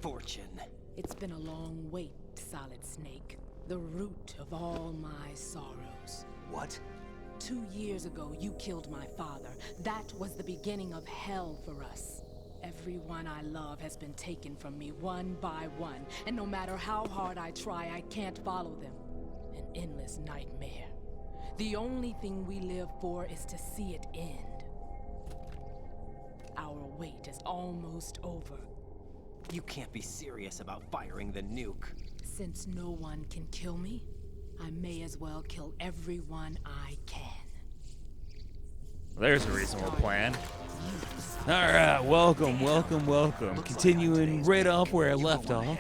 fortune. It's been a long wait, Solid Snake. The root of all my sorrows. What? 2 years ago, you killed my father. That was the beginning of hell for us. Everyone I love has been taken from me one by one, and no matter how hard I try, I can't follow them. An endless nightmare. The only thing we live for is to see it end. Our wait is almost over. You can't be serious about firing the nuke. Since no one can kill me, I may as well kill everyone I can. There's a reasonable plan. Alright, welcome. Continuing right off where I left off.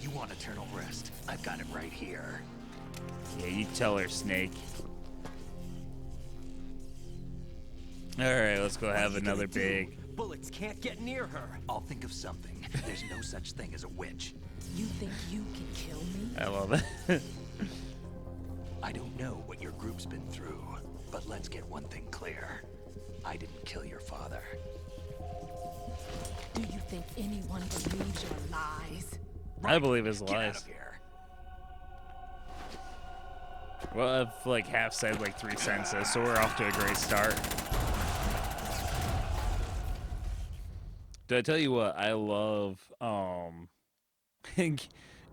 You want eternal rest? I've got it right here. Yeah, you tell her, Snake. Alright, let's go have another big... Bullets can't get near her. I'll think of something. There's no such thing as a witch. You think you can kill me? I love it. I don't know what your group's been through, but let's get one thing clear. I didn't kill your father. Do you think anyone believes your lies? I believe his Get out lies. of here. Well, I've like half said like 3 sentences, so we're off to a great start. Did I tell you what? I love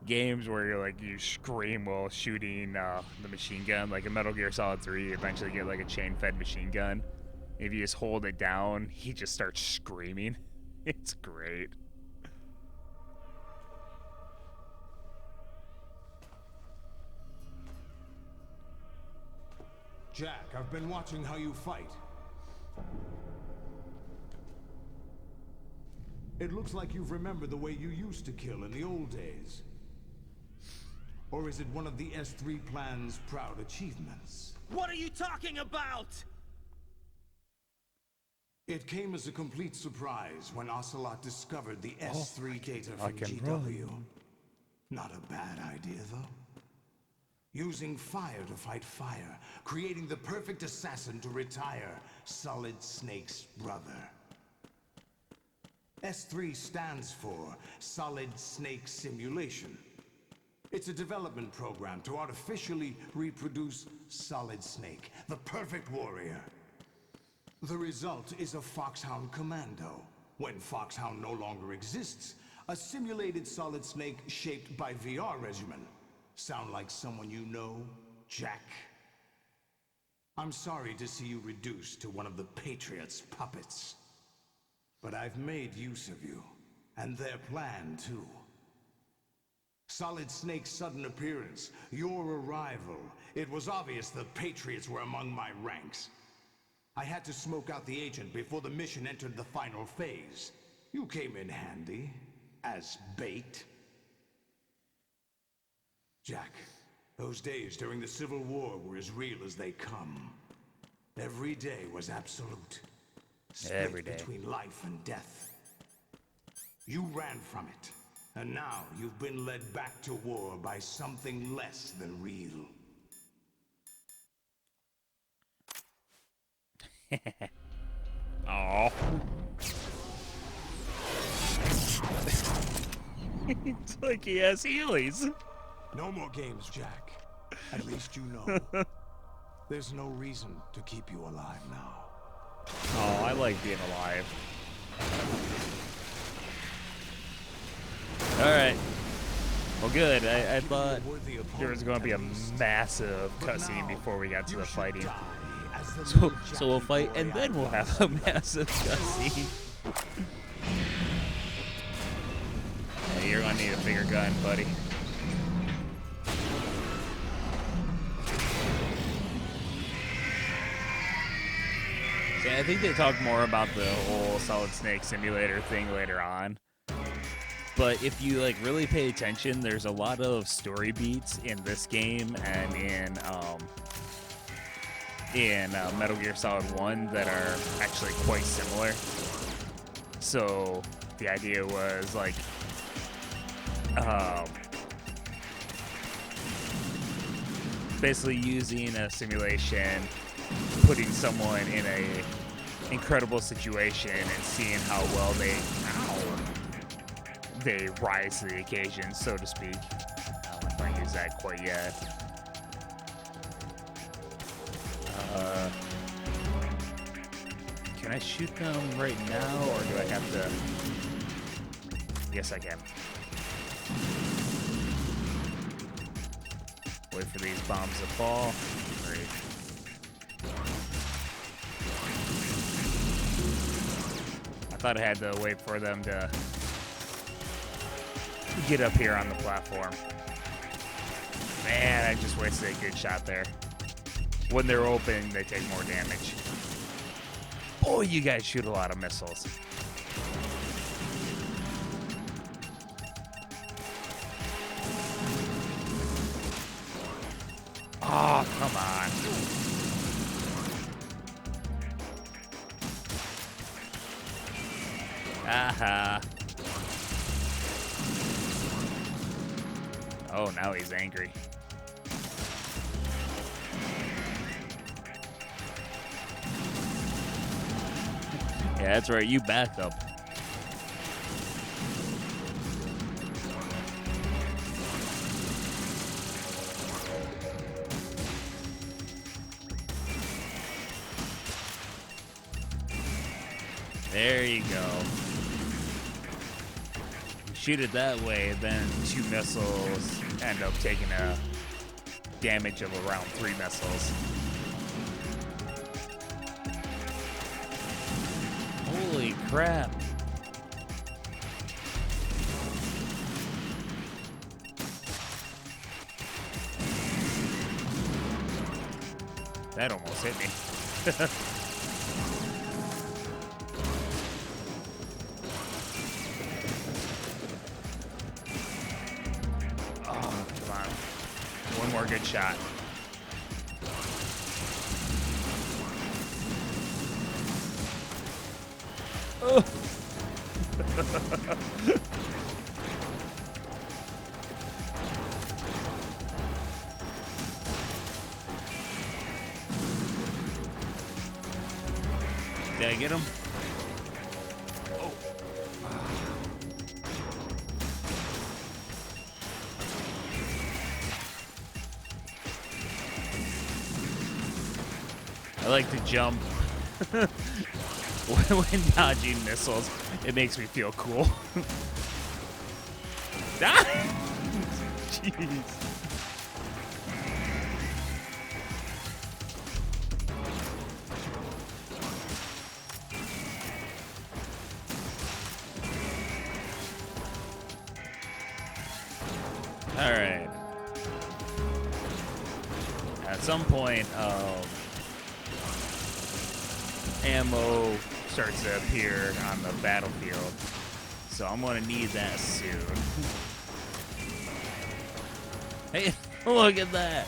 games where you're like you scream while shooting the machine gun. Like in Metal Gear Solid 3, you eventually get like a chain-fed machine gun. If you just hold it down, he just starts screaming. It's great. Jack, I've been watching how you fight. It looks like you've remembered the way you used to kill in the old days. Or is it one of the S3 plan's proud achievements? What are you talking about? It came as a complete surprise when Ocelot discovered the S3 data from I can GW. Not a bad idea, though. Using fire to fight fire, creating the perfect assassin to retire Solid Snake's brother. S3 stands for Solid Snake Simulation. It's a development program to artificially reproduce Solid Snake, the perfect warrior. The result is a Foxhound Commando. When Foxhound no longer exists, a simulated Solid Snake shaped by VR regimen. Sound like someone you know, Jack? I'm sorry to see you reduced to one of the Patriots' puppets. But I've made use of you, and their plan too. Solid Snake's sudden appearance, your arrival. It was obvious the Patriots were among my ranks. I had to smoke out the agent before the mission entered the final phase. You came in handy, as bait. Jack, those days during the Civil War were as real as they come. Every day was absolute. Split Every day. between life and death. You ran from it, and now you've been led back to war by something less than real. Oh. It's like he has Heelys. No more games, Jack. At least you know. There's no reason to keep you alive now. Oh, I like being alive. Alright. Well, good. I thought there was going to be a massive cutscene before we got to the fighting. So we'll fight, and then we'll have a massive cutscene. Yeah, you're going to need a bigger gun, buddy. Yeah, I think they talk more about the whole Solid Snake Simulator thing later on. But if you like really pay attention, there's a lot of story beats in this game and in Metal Gear Solid 1 that are actually quite similar. So the idea was like basically using a simulation, putting someone in a incredible situation and seeing how well they rise to the occasion, so to speak. I don't know if I use that quite yet. Can I shoot them right now, or do I have to? Yes, I can. Wait for these bombs to fall. Great. I thought I had to wait for them to get up here on the platform. Man, I just wasted a good shot there. When they're open, they take more damage. Oh, you guys shoot a lot of missiles. Oh, come on. Aha. Oh, now he's angry. Yeah, that's right. You back up. There you go. Shoot it that way, then 2 missiles end up taking a damage of around 3 missiles. Holy crap. That almost hit me. Oh, come on. One more good shot. Oh. Did I get him? Oh. I like to jump. When dodging missiles, it makes me feel cool. Ah! Jeez. All right. At some point, ammo starts to appear on the battlefield, so I'm gonna need that soon. Hey, look at that,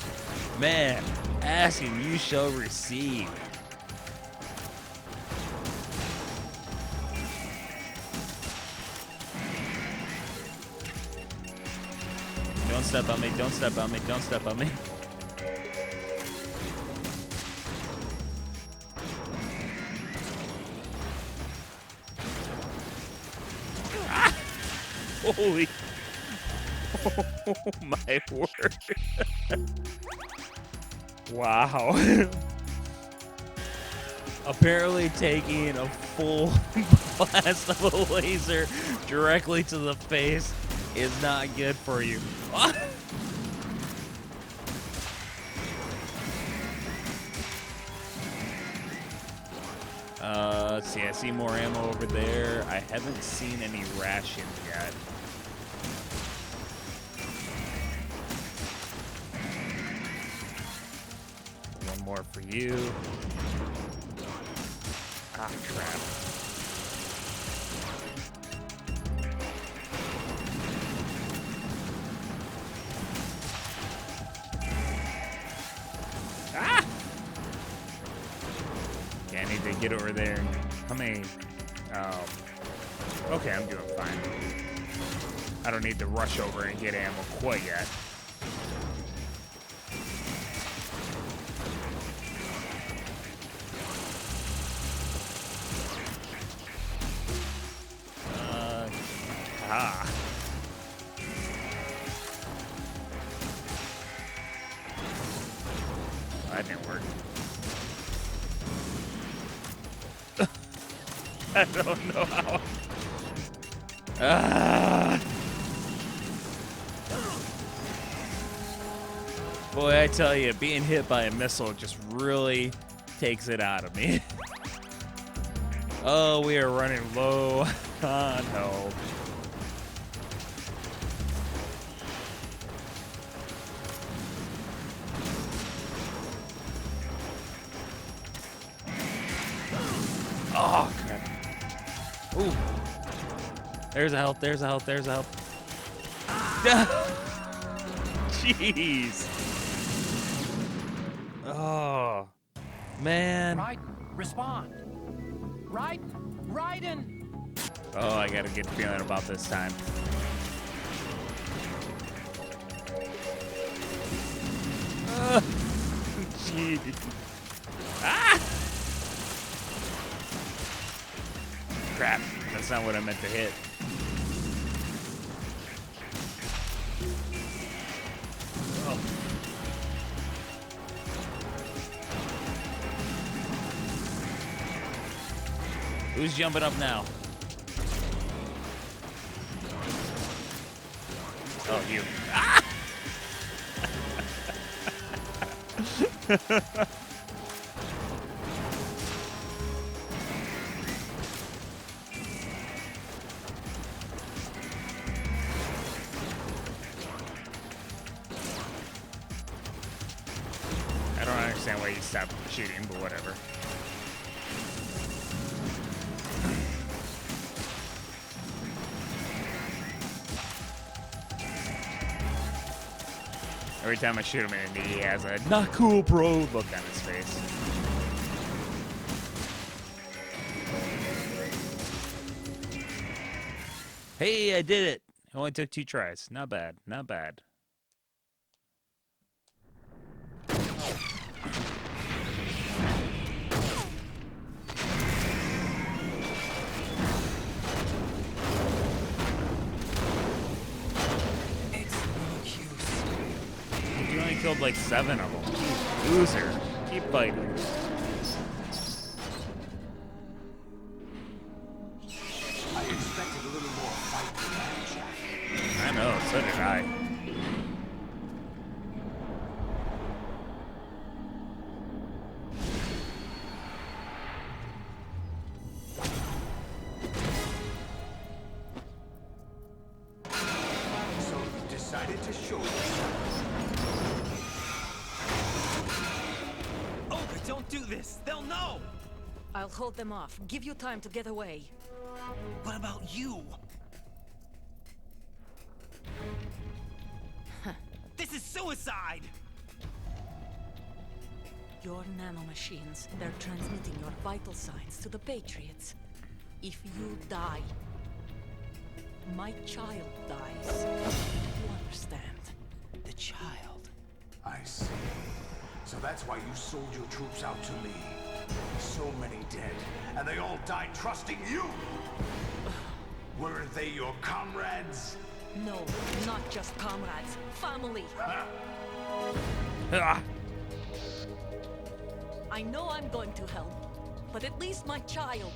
man! Ask and you shall receive. Don't step on me! Don't step on me! Don't step on me! Holy, oh my word. Wow. Apparently taking a full blast of a laser directly to the face is not good for you. Let's see, I see more ammo over there. I haven't seen any rations yet. One more for you. Ah, crap. Ah! Okay, I need to get over there. How many? Okay, I'm doing fine. I don't need to rush over and get ammo quite yet. That didn't work. I don't know how. Ah! Boy, I tell you, being hit by a missile just really takes it out of me. Oh, we are running low on health. Oh, crap. Ooh. There's a health, there's a health, there's a health. Jeez. Oh, man. Raiden, respond. Raiden! Oh, I got a good feeling about this time. Jeez. Ah! Crap, that's not what I meant to hit. Oh. Who's jumping up now? Oh, you. Ah! I don't understand why you stopped shooting, but whatever. Every time I shoot him in, he has a "not cool, bro" look on his face. Hey, I did it! It only took 2 tries. Not bad. Not bad. You only killed like 7 of them. Loser. Keep fighting. I expected a little more fight than that, Jack. I know, so did I. So you decided to show yourself. Olga, don't do this! They'll know! I'll hold them off. Give you time to get away. What about you? This is suicide! Your nanomachines, they're transmitting your vital signs to the Patriots. If you die, my child dies. You understand? The child. I see. So that's why you sold your troops out to me. So many dead, and they all died trusting you! Weren't they your comrades? No, not just comrades. Family. Ah! I know I'm going to hell, but at least my child.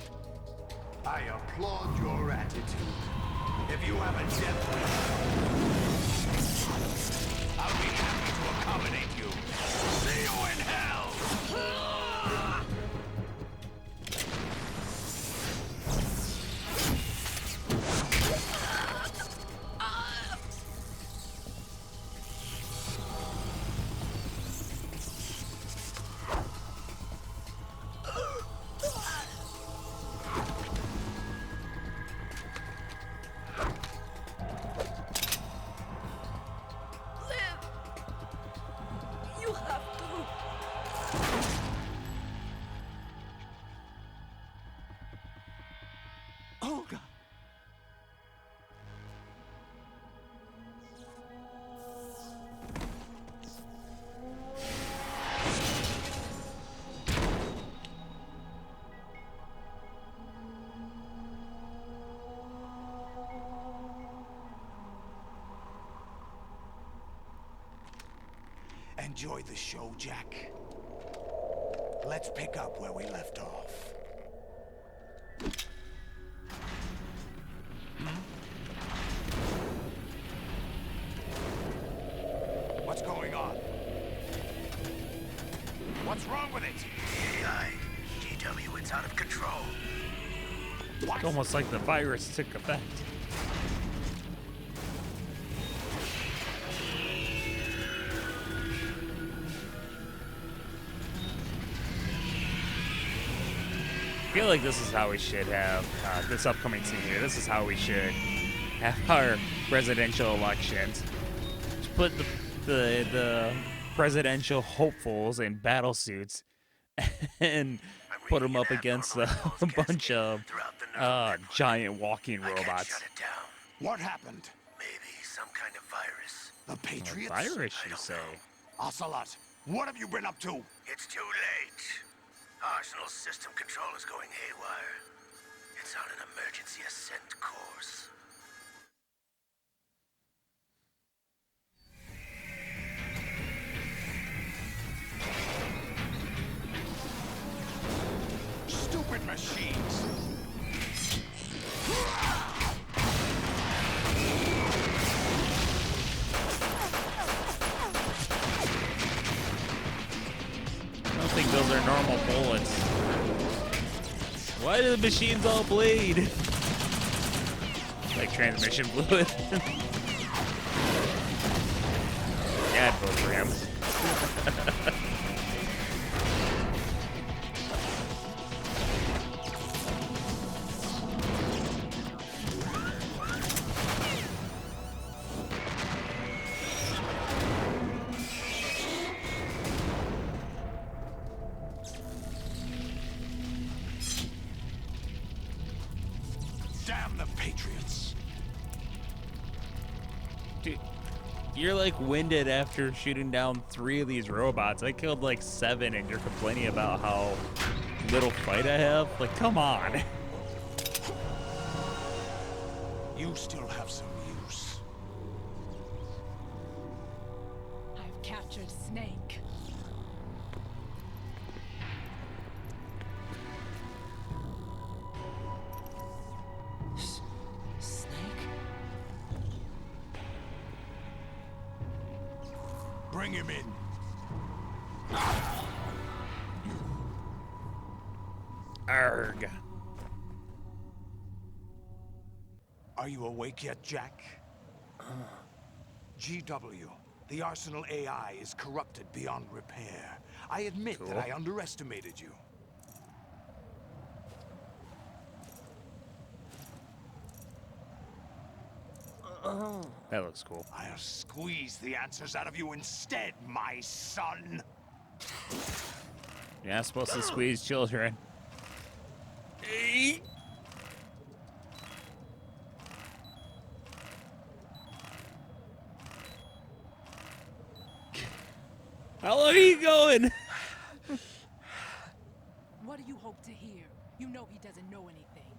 I applaud your attitude. If you have a death wish, I'll be happy to accommodate you. See you in hell! You have to. Olga! Enjoy the show, Jack. Let's pick up where we left off. What's going on? What's wrong with it? AI, GW, it's out of control. What? It's almost like the virus took effect. I feel like this is how we should have this upcoming scene here. This is how we should have our presidential elections. Just put the presidential hopefuls in battle suits and put them up against a bunch of giant walking robots. Shut it down. What happened? Maybe some kind of virus. The Patriots? Virus, you say? Ocelot, what have you been up to? It's too late. Arsenal's system control is going haywire. It's on an emergency ascent course. Stupid machines! I don't think those are normal bullets. Why do the machines all bleed? Like transmission fluid. Yeah, I'd vote for him. Damn the Patriots! Dude, you're like winded after shooting down 3 of these robots. I killed like 7 and you're complaining about how little fight I have? Like, come on. You still have some use. I've captured Snake. Snake? Bring him in. Arg. Are you awake yet, Jack? GW, the Arsenal AI is corrupted beyond repair. I admit that I underestimated you. That looks cool. I'll squeeze the answers out of you instead, my son. You're not supposed to squeeze children. How long are you going? What do you hope to hear? You know he doesn't know anything.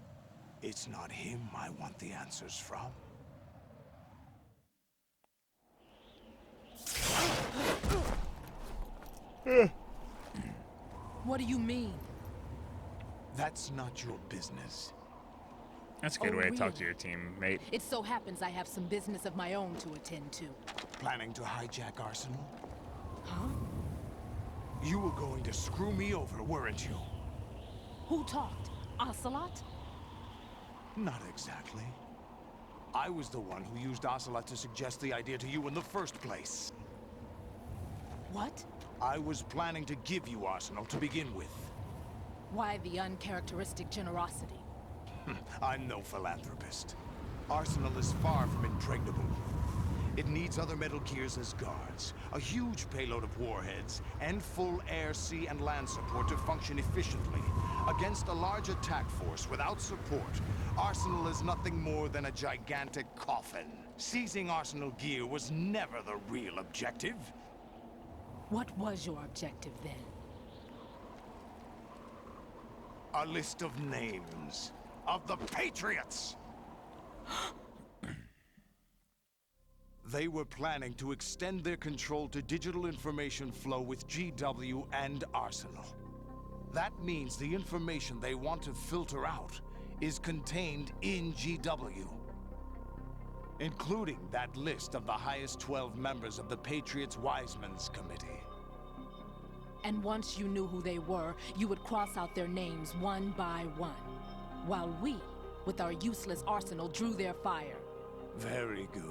It's not him I want the answers from. What do you mean? That's not your business. That's a good Oh, way to talk to really? your teammate. It so happens I have some business of my own to attend to. Planning to hijack Arsenal? Huh? You were going to screw me over, weren't you? Who talked? Ocelot? Not exactly. I was the one who used Ocelot to suggest the idea to you in the first place. What? I was planning to give you Arsenal to begin with. Why the uncharacteristic generosity? I'm no philanthropist. Arsenal is far from impregnable. It needs other Metal Gears as guards, a huge payload of warheads, and full air, sea, and land support to function efficiently. Against a large attack force without support, Arsenal is nothing more than a gigantic coffin. Seizing Arsenal gear was never the real objective. What was your objective then? A list of names of the Patriots! They were planning to extend their control to digital information flow with GW and Arsenal. That means the information they want to filter out is contained in GW. Including that list of the highest 12 members of the Patriots Wiseman's Committee. And once you knew who they were, you would cross out their names one by one. While we, with our useless arsenal, drew their fire. Very good.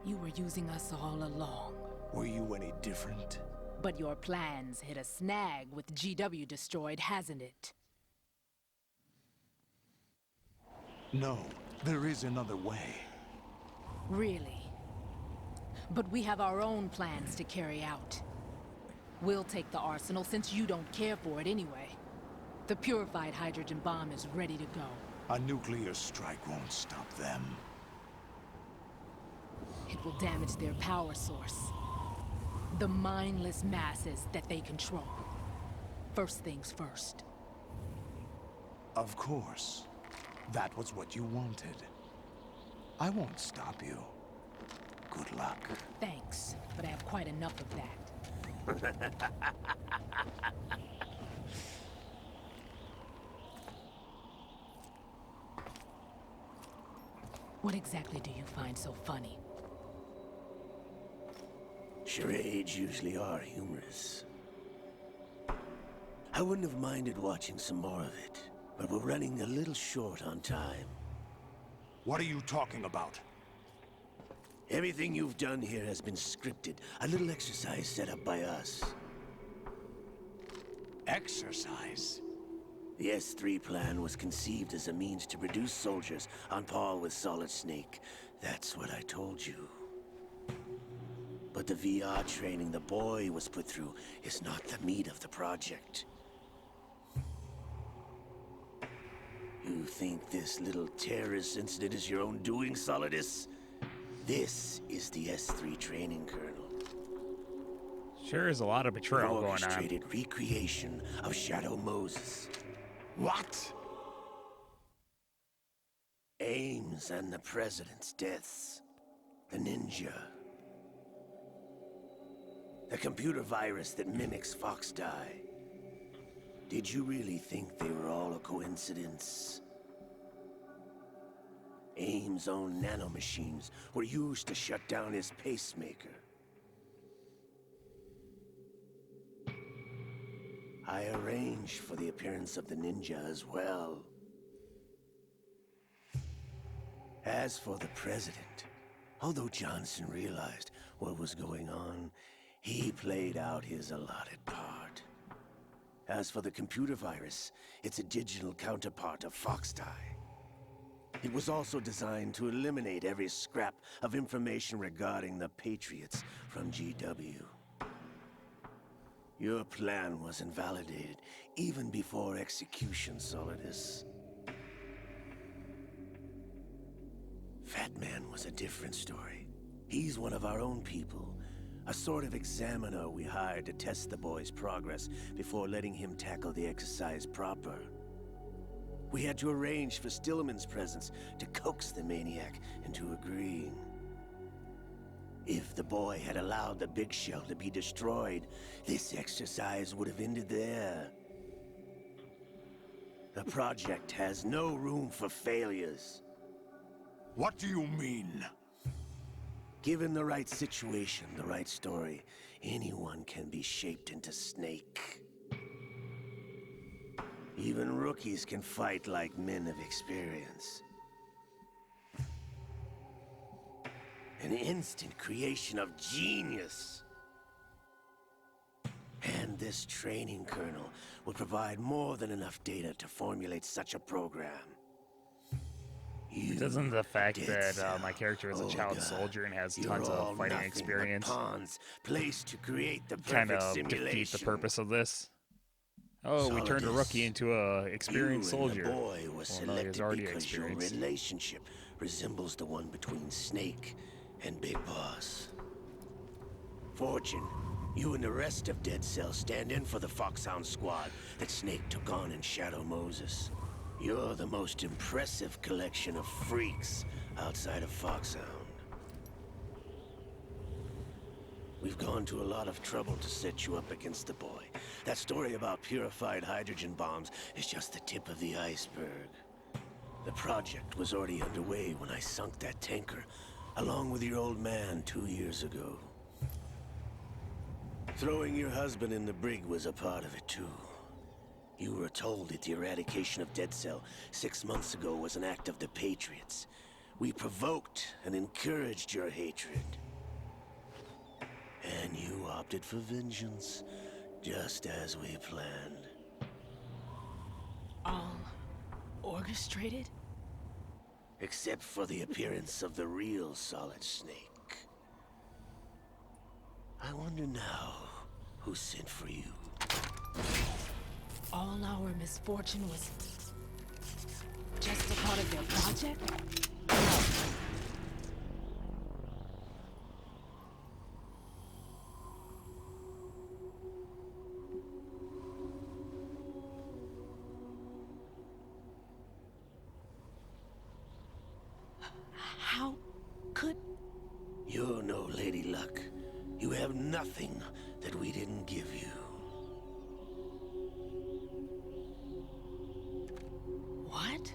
You were using us all along. Were you any different? But your plans hit a snag with GW destroyed, hasn't it? No, there is another way. Really? But we have our own plans to carry out. We'll take the arsenal since you don't care for it anyway. The purified hydrogen bomb is ready to go. A nuclear strike won't stop them. It will damage their power source. The mindless masses that they control. First things first. Of course. That was what you wanted. I won't stop you. Good luck. Thanks, but I have quite enough of that. What exactly do you find so funny? Charades usually are humorous. I wouldn't have minded watching some more of it, but we're running a little short on time. What are you talking about? Everything you've done here has been scripted, a little exercise set up by us. Exercise? The S3 plan was conceived as a means to produce soldiers on par with Solid Snake. That's what I told you. But the VR training the boy was put through is not the meat of the project. You think this little terrorist incident is your own doing, Solidus? This is the S3 training kernel. Sure is a lot of betrayal going on. Orchestrated recreation of Shadow Moses. What? Ames and the President's deaths. The ninja. The computer virus that mimics Foxdie. Did you really think they were all a coincidence? Ames' own nanomachines were used to shut down his pacemaker. I arranged for the appearance of the ninja as well. As for the President, although Johnson realized what was going on, he played out his allotted part. As for the computer virus, it's a digital counterpart of Foxdie. It was also designed to eliminate every scrap of information regarding the Patriots from GW. Your plan was invalidated even before execution, Solidus. Fat Man was a different story. He's one of our own people. A sort of examiner we hired to test the boy's progress before letting him tackle the exercise proper. We had to arrange for Stillman's presence to coax the maniac into agreeing. If the boy had allowed the big shell to be destroyed, this exercise would have ended there. The project has no room for failures. What do you mean? Given the right situation, the right story, anyone can be shaped into Snake. Even rookies can fight like men of experience. An instant creation of genius. And this training kernel will provide more than enough data to formulate such a program. Doesn't the fact Dead that my character is a child Olga, soldier and has you're tons all of fighting nothing but experience pawns placed to create the kind perfect of simulation. defeat the purpose of this? Oh, we turned a Solidus, rookie into a experienced you and soldier. the boy was Well, no, he's selected already because experienced. your relationship resembles the one between Snake and Big Boss. Fortune, you and the rest of Dead Cell stand in for the Foxhound squad that Snake took on in Shadow Moses. You're the most impressive collection of freaks outside of Foxhound. We've gone to a lot of trouble to set you up against the boy. That story about purified hydrogen bombs is just the tip of the iceberg. The project was already underway when I sunk that tanker, along with your old man 2 years ago. Throwing your husband in the brig was a part of it too. You were told that the eradication of Dead Cell 6 months ago was an act of the Patriots. We provoked and encouraged your hatred. And you opted for vengeance, just as we planned. All orchestrated? Except for the appearance of the real Solid Snake. I wonder now who sent for you. All our misfortune was just a part of their project? How could... You're no Lady Luck. You have nothing that we didn't give you. What?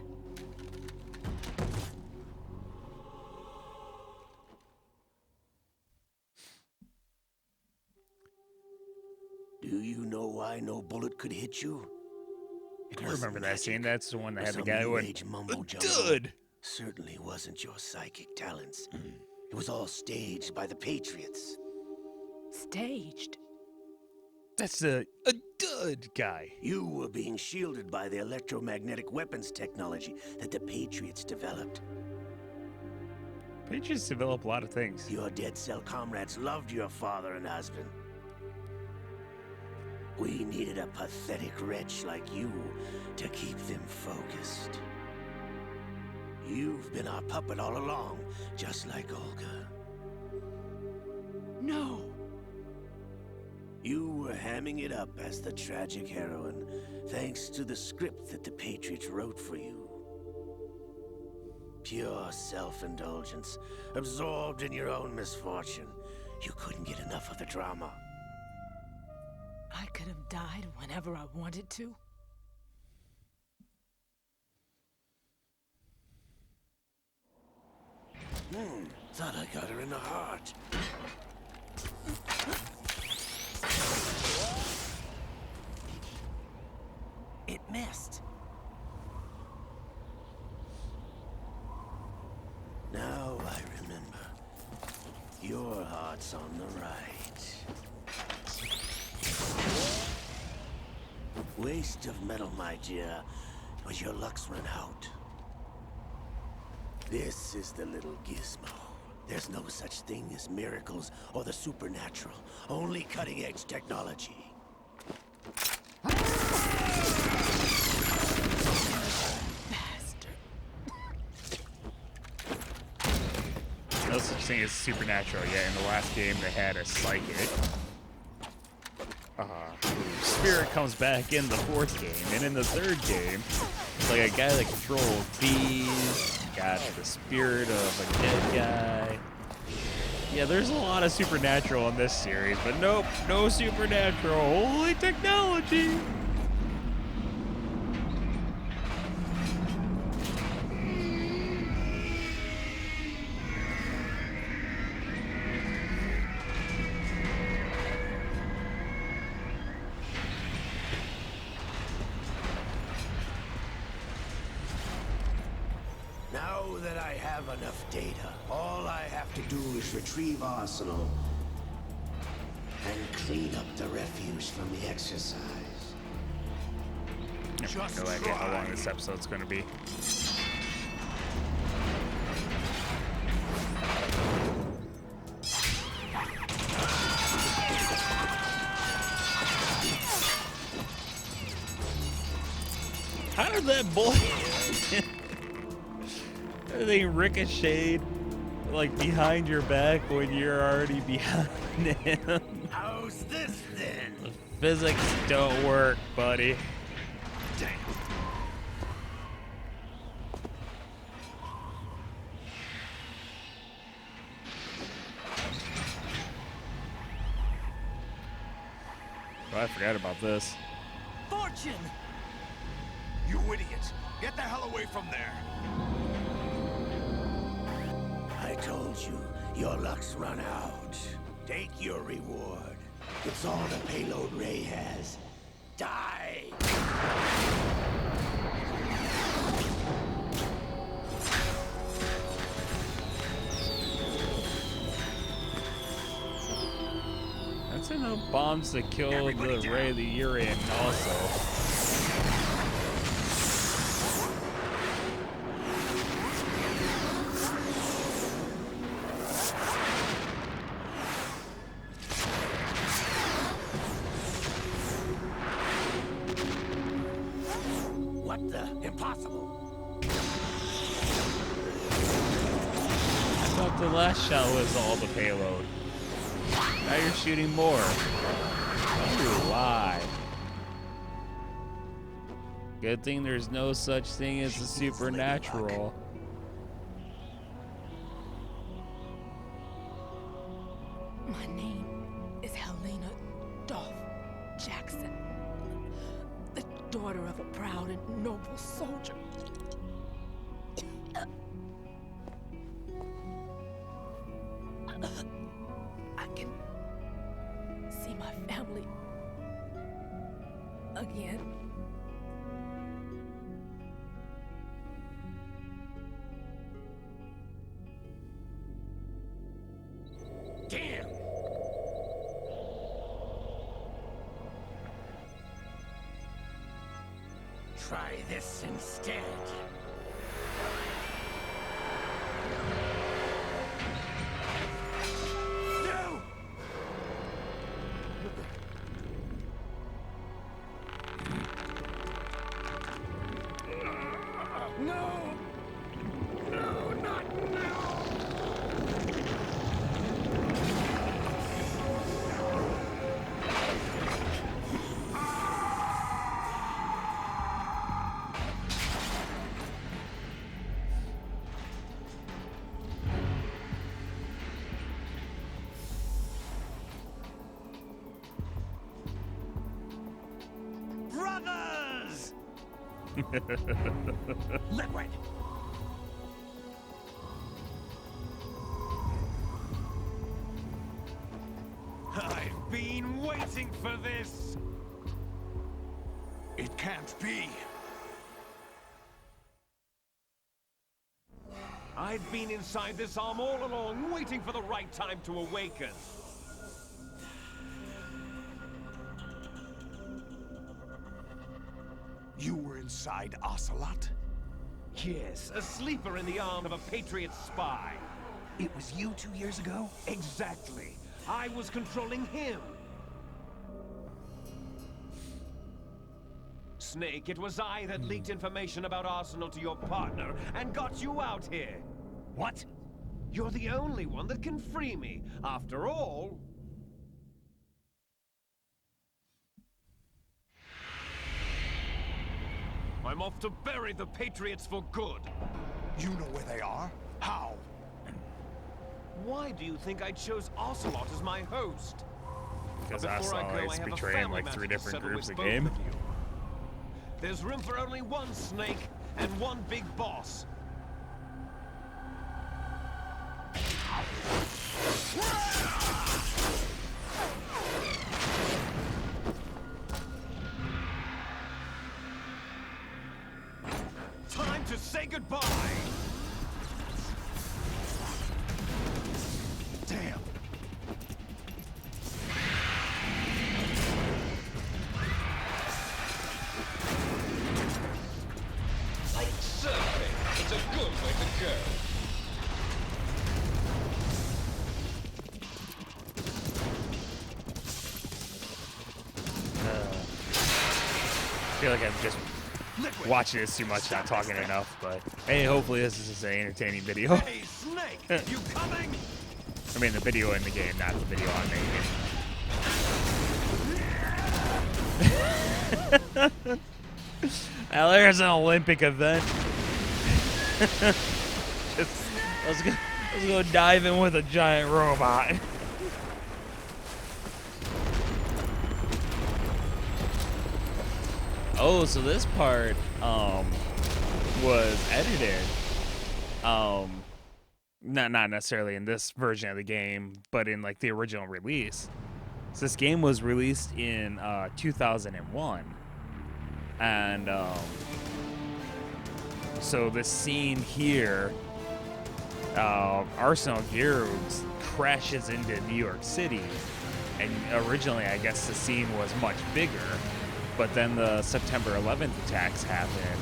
Do you know why no bullet could hit you? It I remember that scene. magic, That's the one that or had the some guy who new went, age mumbo jumbo. "Dud." Certainly wasn't your psychic talents. It was all staged by the Patriots. Staged? That's a dud guy. You were being shielded by the electromagnetic weapons technology that the Patriots developed. Patriots develop a lot of things. Your Dead Cell comrades loved your father and husband. We needed a pathetic wretch like you to keep them focused. You've been our puppet all along, just like Olga. No! You were hamming it up as the tragic heroine, thanks to the script that the Patriots wrote for you. Pure self-indulgence, absorbed in your own misfortune. You couldn't get enough of the drama. I could have died whenever I wanted to. Thought I got her in the heart. It missed. Now I remember. Your heart's on the right. Waste of metal, my dear, but your luck's run out. This is the little gizmo. There's no such thing as miracles or the supernatural. Only cutting-edge technology. Bastard. No such thing as supernatural yet. In the last game, they had a psychic. Whose spirit comes back in the 4th game, and in the 3rd game, it's like a guy that controls bees, got the spirit of a dead guy. Yeah, there's a lot of supernatural in this series, but nope, no supernatural, only technology. Now that I have enough data, all I have to do is retrieve Arsenal and clean up the refuse from the exercise. I have no idea how long this episode's going to be. How did that bullet... that thing ricocheted, like, behind your back when you're already behind him? How's this then? The physics don't work, buddy. Damn. Oh, I forgot about this. Fortune! You idiot! Get the hell away from there! I told you, your luck's run out. Take your reward. It's all the payload Ray has. Die! That's enough bombs to kill the Ray that you're in also. What the? Impossible! I thought the last shot was all the payload. Now you're shooting more. You lie. Good thing there's no such thing as the supernatural. My name is Helena Dolph Jackson, the daughter of a proud and noble soldier. I can see my family again. Damn! Try this instead. No! No! No, not now! Brothers! Liquid! I've been waiting for this! It can't be! I've been inside this arm all along, waiting for the right time to awaken. You were inside Ocelot? Yes, a sleeper in the arm of a Patriot spy. It was you 2 years ago? Exactly. I was controlling him. Snake, it was I that leaked information about Arsenal to your partner and got you out here. What? You're the only one that can free me. After all... I'm off to bury the Patriots for good. You know where they are? How? Why do you think I chose Ocelot as my host? Because But before I Ocelot go, I is have a betraying family like matter 3 to different settle groups with a both game. of you. There's room for only one Snake and one big boss. Time to say goodbye! Damn! Like surfing, it's a good way to go. I feel like I'm just watching this too much, not talking enough, but hey, hopefully this is just an entertaining video. Hey, Snake! You coming? I mean the video in the game, not the video I'm making. Now there's an Olympic event. Let's go dive in with a giant robot. Oh, so this part was edited. Not necessarily in this version of the game, but in like the original release. So this game was released in 2001, and so this scene here, Arsenal Gears crashes into New York City, and originally I guess the scene was much bigger, but then the September 11th attacks happened,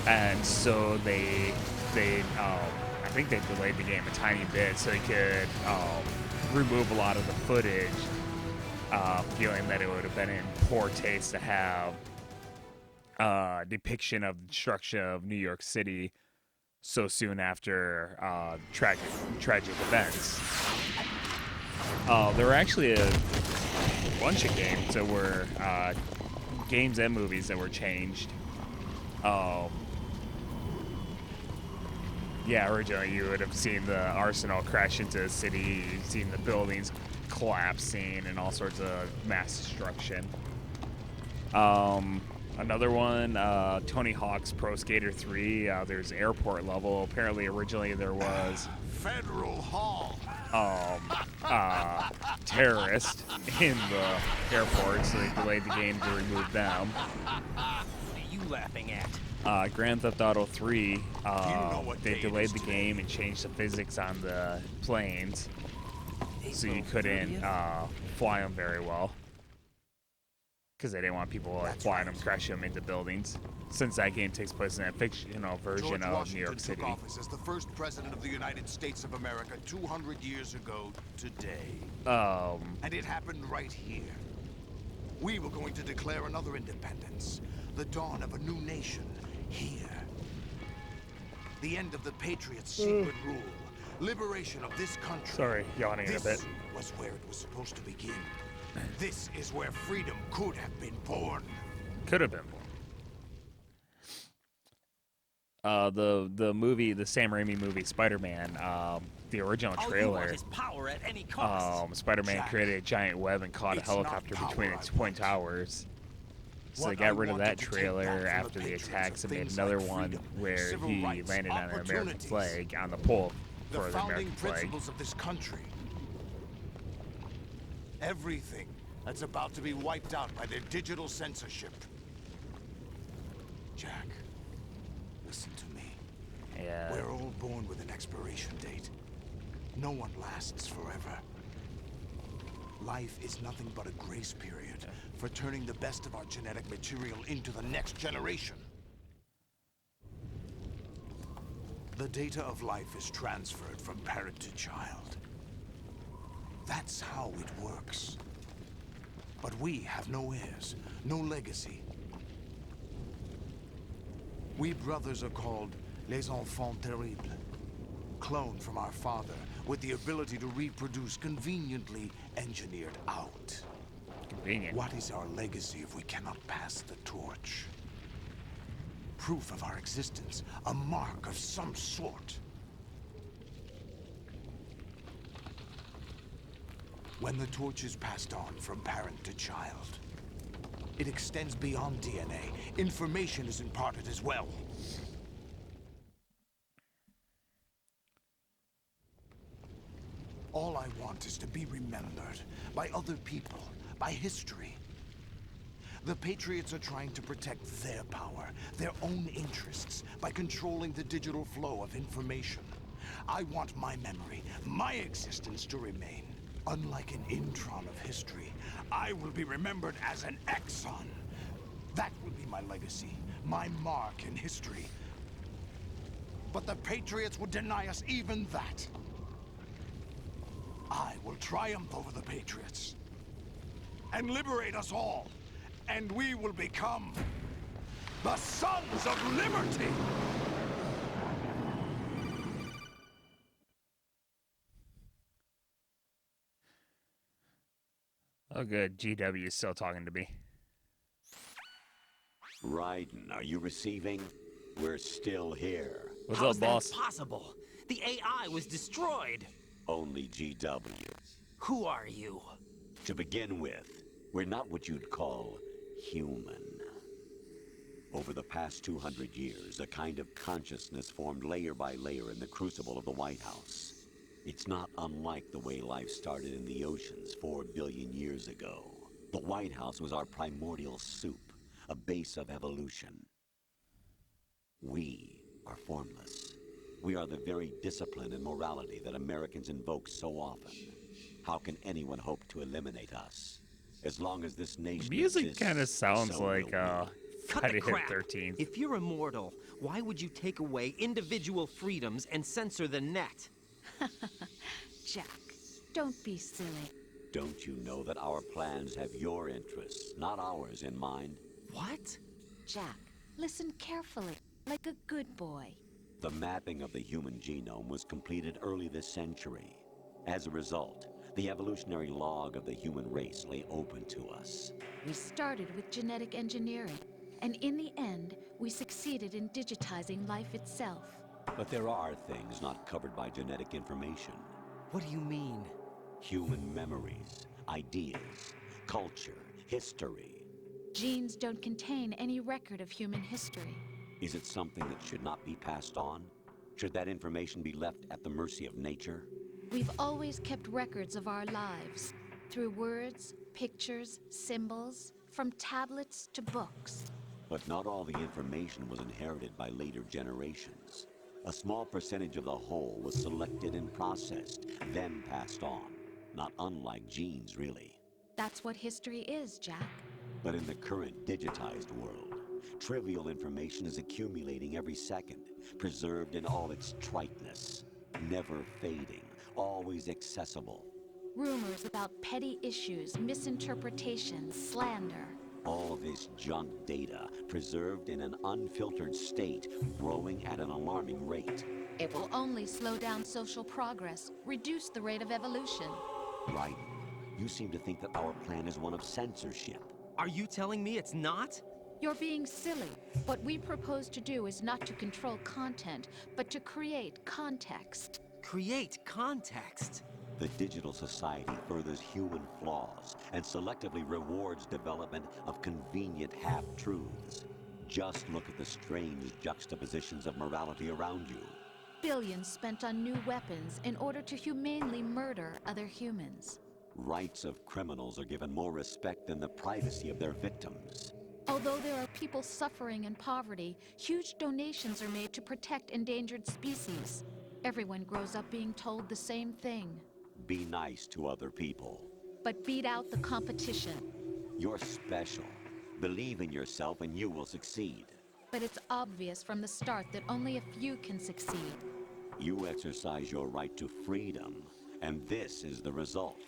and so they I think they delayed the game a tiny bit so they could remove a lot of the footage, feeling that it would have been in poor taste to have depiction of the destruction of New York City so soon after tragic events. There were actually a bunch of games that were games and movies that were changed. Yeah, originally you would have seen the Arsenal crash into the city, you've seen the buildings collapsing and all sorts of mass destruction. Another one, Tony Hawk's Pro Skater 3, there's airport level. Apparently originally there was Federal Hall. terrorist in the airport, so they delayed the game to remove them. What are you laughing at? Grand Theft Auto 3, what they day it delayed is the today? game and changed the physics on the planes, so you April couldn't 30th? fly them very well. Because they didn't want people like flying them, crashing them into buildings. Since that game takes place in a fictional version George of Washington New York took City. office as the first president of the United States of America 200 years ago today. And it happened right here. We were going to declare another independence. The dawn of a new nation here. The end of the Patriots' secret rule. Liberation of this country. Sorry, yawning a This bit. was where it was supposed to begin. This is where freedom could have been born. Could have been more. The movie, the Sam Raimi movie, Spider-Man, the original All you trailer, want is power at any cost. Spider-Man Jack, created a giant web and caught a it's not helicopter power between I its twin want. towers. So they What got I rid of wanted that to take trailer back from after the the Patriots attacks are and made things another like one freedom, where civil he rights, landed on an American opportunities. flag on the pole The for the founding American flag. principles of this country. Everything that's about to be wiped out by their digital censorship. Jack, listen to me. Yeah. We're all born with an expiration date. No one lasts forever. Life is nothing but a grace period for turning the best of our genetic material into the next generation. The data of life is transferred from parent to child. That's how it works. But we have no heirs, no legacy. We brothers are called les enfants terribles. Cloned from our father, with the ability to reproduce conveniently engineered out. Convenient. What is our legacy if we cannot pass the torch? Proof of our existence, a mark of some sort. When the torch is passed on from parent to child, it extends beyond DNA. Information is imparted as well. All I want is to be remembered by other people, by history. The Patriots are trying to protect their power, their own interests, by controlling the digital flow of information. I want my memory, my existence to remain. Unlike an intron of history, I will be remembered as an exon. That will be my legacy, my mark in history. But the Patriots would deny us even that. I will triumph over the Patriots and liberate us all, and we will become the Sons of Liberty! Oh, good. GW is still talking to me. Raiden, are you receiving? We're still here. What's How's up, boss? that possible? The AI was destroyed. Only GW. Who are you? To begin with, we're not what you'd call human. Over the past 200 years, a kind of consciousness formed layer by layer in the crucible of the White House. It's not unlike the way life started in the oceans 4 billion years ago. The White House was our primordial soup, a base of evolution. We are formless. We are the very discipline and morality that Americans invoke so often. How can anyone hope to eliminate us? As long as this nation Music exists, kind of sounds so like will we. Cut Friday the the crap! 13th. If you're immortal, why would you take away individual freedoms and censor the net? Jack, don't be silly. Don't you know that our plans have your interests, not ours, in mind? What? Jack, listen carefully, like a good boy. The mapping of the human genome was completed early this century. As a result, the evolutionary log of the human race lay open to us. We started with genetic engineering, and in the end, we succeeded in digitizing life itself. But there are things not covered by genetic information. What do you mean? Human memories, ideas, culture, history. Genes don't contain any record of human history. Is it something that should not be passed on? Should that information be left at the mercy of nature? We've always kept records of our lives, through words, pictures, symbols, from tablets to books. But not all the information was inherited by later generations. A small percentage of the whole was selected and processed, then passed on. Not unlike genes, really. That's what history is, Jack. But in the current digitized world, trivial information is accumulating every second, preserved in all its triteness, never fading, always accessible. Rumors about petty issues, misinterpretations, slander. All this junk data, preserved in an unfiltered state, growing at an alarming rate. It will only slow down social progress, reduce the rate of evolution. Right. You seem to think that our plan is one of censorship. Are you telling me it's not? You're being silly. What we propose to do is not to control content, but to create context. Create context. The digital society furthers human flaws and selectively rewards development of convenient half-truths. Just look at the strange juxtapositions of morality around you. Billions spent on new weapons in order to humanely murder other humans. Rights of criminals are given more respect than the privacy of their victims. Although there are people suffering in poverty, huge donations are made to protect endangered species. Everyone grows up being told the same thing. Be nice to other people. But beat out the competition. You're special. Believe in yourself and you will succeed. But it's obvious from the start that only a few can succeed. You exercise your right to freedom, and this is the result.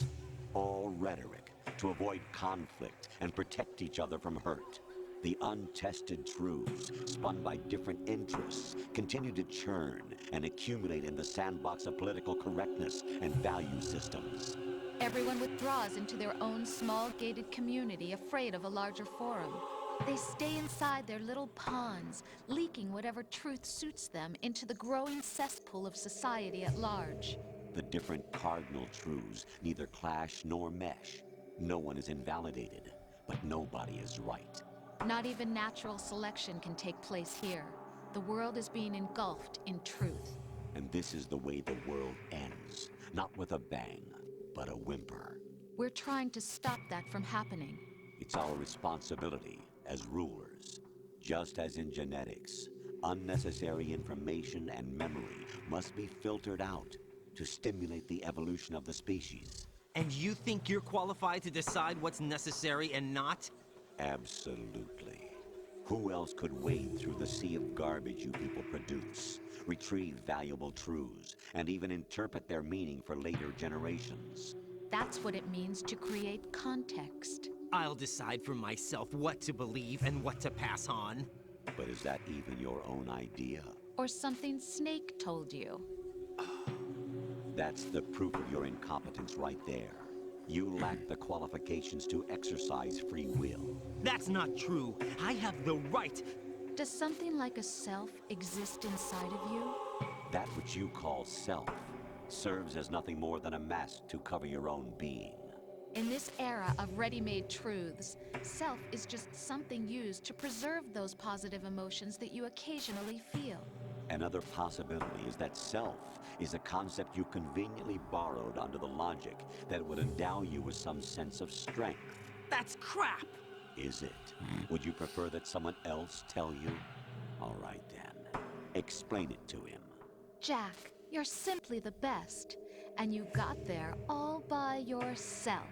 All rhetoric to avoid conflict and protect each other from hurt. The untested truths, spun by different interests, continue to churn and accumulate in the sandbox of political correctness and value systems. Everyone withdraws into their own small gated community, afraid of a larger forum. They stay inside their little ponds, leaking whatever truth suits them into the growing cesspool of society at large. The different cardinal truths neither clash nor mesh. No one is invalidated, but nobody is right. Not even natural selection can take place here. The world is being engulfed in truth. And this is the way the world ends. Not with a bang, but a whimper. We're trying to stop that from happening. It's our responsibility as rulers. Just as in genetics, unnecessary information and memory must be filtered out to stimulate the evolution of the species. And you think you're qualified to decide what's necessary and not? Absolutely. Who else could wade through the sea of garbage you people produce, retrieve valuable truths, and even interpret their meaning for later generations? That's what it means to create context. I'll decide for myself what to believe and what to pass on. But is that even your own idea? Or something Snake told you? That's the proof of your incompetence right there. You lack the qualifications to exercise free will. That's not true. I have the right. Does something like a self exist inside of you? That which you call self serves as nothing more than a mask to cover your own being. In this era of ready-made truths, self is just something used to preserve those positive emotions that you occasionally feel. Another possibility is that self is a concept you conveniently borrowed under the logic that it would endow you with some sense of strength. That's crap! Is it? Would you prefer that someone else tell you? All right then. Explain it to him. Jack, you're simply the best, and you got there all by yourself.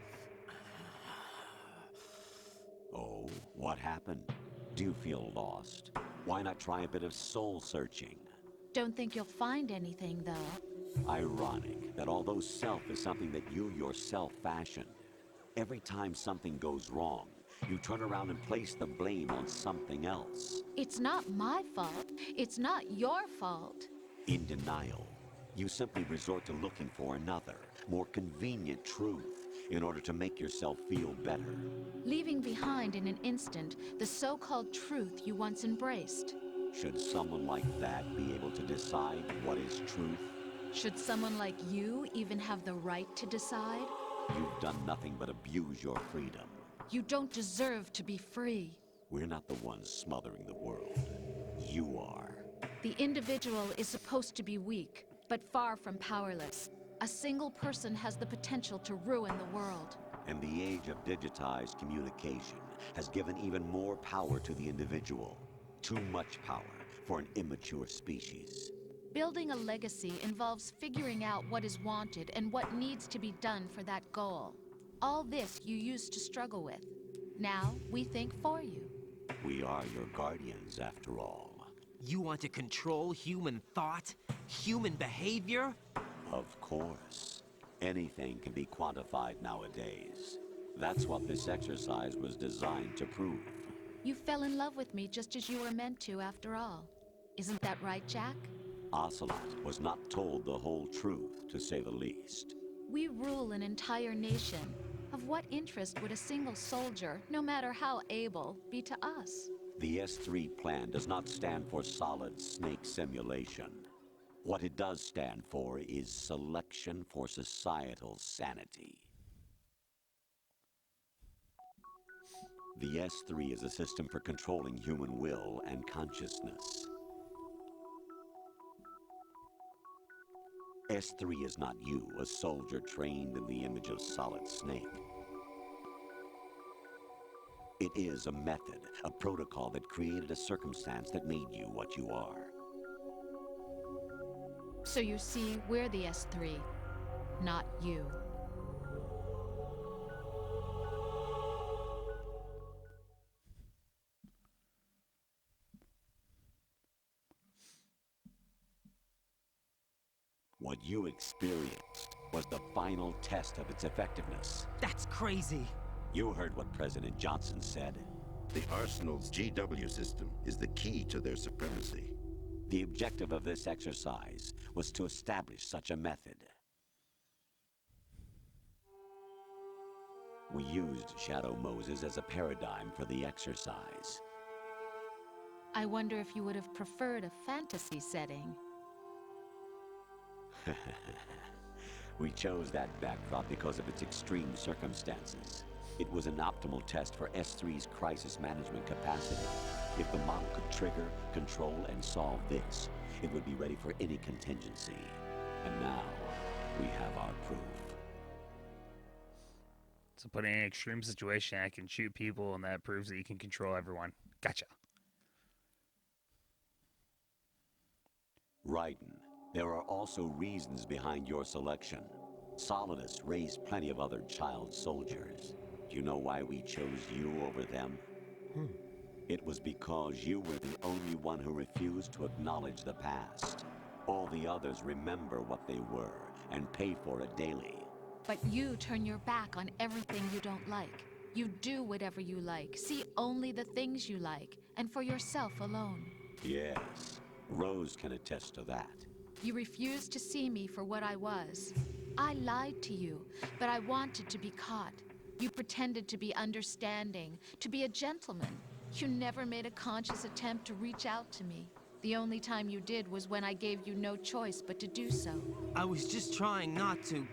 Oh, what happened? Do you feel lost? Why not try a bit of soul searching? Don't think you'll find anything, though. Ironic that although self is something that you yourself fashioned, every time something goes wrong, you turn around and place the blame on something else. It's not my fault. It's not your fault. In denial, you simply resort to looking for another, more convenient truth in order to make yourself feel better. Leaving behind in an instant the so-called truth you once embraced. Should someone like that be able to decide what is truth? Should someone like you even have the right to decide? You've done nothing but abuse your freedom. You don't deserve to be free. We're not the ones smothering the world. You are. The individual is supposed to be weak, but far from powerless. A single person has the potential to ruin the world. And the age of digitized communication has given even more power to the individual. Too much power for an immature species. Building a legacy involves figuring out what is wanted and what needs to be done for that goal. All this you used to struggle with. Now, we think for you. We are your guardians, after all. You want to control human thought? Human behavior? Of course. Anything can be quantified nowadays. That's what this exercise was designed to prove. You fell in love with me just as you were meant to, after all. Isn't that right, Jack? Ocelot was not told the whole truth, to say the least. We rule an entire nation. Of what interest would a single soldier, no matter how able, be to us? The S3 plan does not stand for Solid Snake Simulation. What it does stand for is Selection for Societal Sanity. The S3 is a system for controlling human will and consciousness. S3 is not you, a soldier trained in the image of Solid Snake. It is a method, a protocol that created a circumstance that made you what you are. So you see, we're the S3, not you. What you experienced was the final test of its effectiveness. That's crazy. You heard what President Johnson said. The Arsenal's GW system is the key to their supremacy. The objective of this exercise was to establish such a method. We used Shadow Moses as a paradigm for the exercise. I wonder if you would have preferred a fantasy setting. We chose that backdrop because of its extreme circumstances. It was an optimal test for S3's crisis management capacity. If the model could trigger, control, and solve this, it would be ready for any contingency. And now, we have our proof. So put in an extreme situation, I can shoot people, and that proves that you can control everyone. Gotcha. Raiden, there are also reasons behind your selection. Solidus raised plenty of other child soldiers. Do you know why we chose you over them? It was because you were the only one who refused to acknowledge the past. All the others remember what they were and pay for it daily. But you turn your back on everything you don't like. You do whatever you like, see only the things you like, and for yourself alone. Yes, Rose can attest to that. You refused to see me for what I was. I lied to you, but I wanted to be caught. You pretended to be understanding, to be a gentleman. You never made a conscious attempt to reach out to me. The only time you did was when I gave you no choice but to do so. I was just trying not to.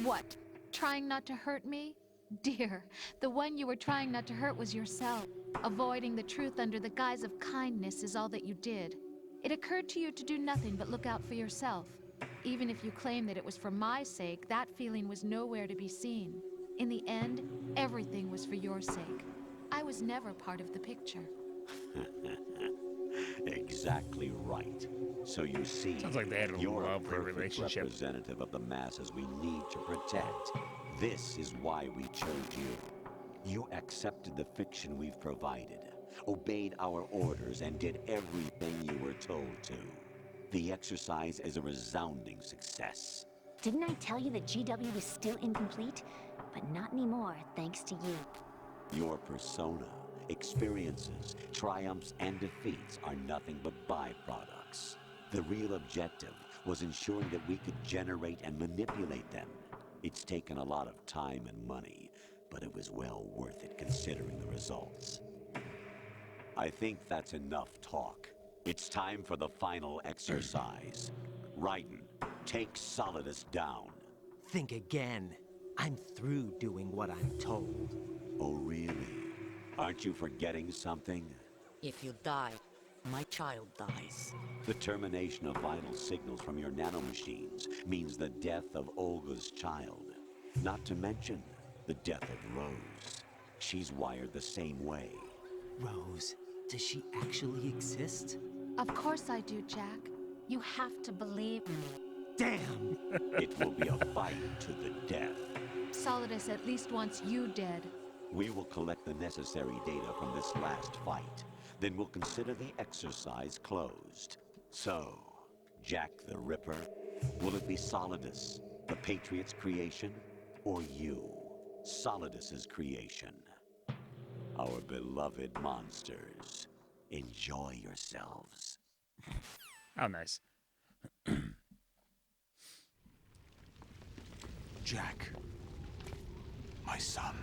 What? Trying not to hurt me? Dear, the one you were trying not to hurt was yourself. Avoiding the truth under the guise of kindness is all that you did. It occurred to you to do nothing but look out for yourself. Even if you claim that it was for my sake, that feeling was nowhere to be seen. In the end, everything was for your sake. I was never part of the picture. Exactly right. So you see, Sounds like they had a you're a lovely perfect relationship. representative of the masses we need to protect. This is why we chose you. You accepted the fiction we've provided, obeyed our orders, and did everything you were told to. The exercise is a resounding success. Didn't I tell you that GW is still incomplete? But not anymore, thanks to you. Your persona, experiences, triumphs, and defeats are nothing but byproducts. The real objective was ensuring that we could generate and manipulate them. It's taken a lot of time and money, but it was well worth it considering the results. I think that's enough talk. It's time for the final exercise. Raiden, take Solidus down. Think again. I'm through doing what I'm told. Oh, really? Aren't you forgetting something? If you die, my child dies. The termination of vital signals from your nanomachines means the death of Olga's child. Not to mention the death of Rose. She's wired the same way. Rose, does she actually exist? Of course I do, Jack. You have to believe me. Damn! It will be a fight to the death. Solidus at least wants you dead. We will collect the necessary data from this last fight. Then we'll consider the exercise closed. So, Jack the Ripper, will it be Solidus, the Patriot's creation, or you, Solidus's creation? Our beloved monsters, enjoy yourselves. Oh, nice. Jack, my son.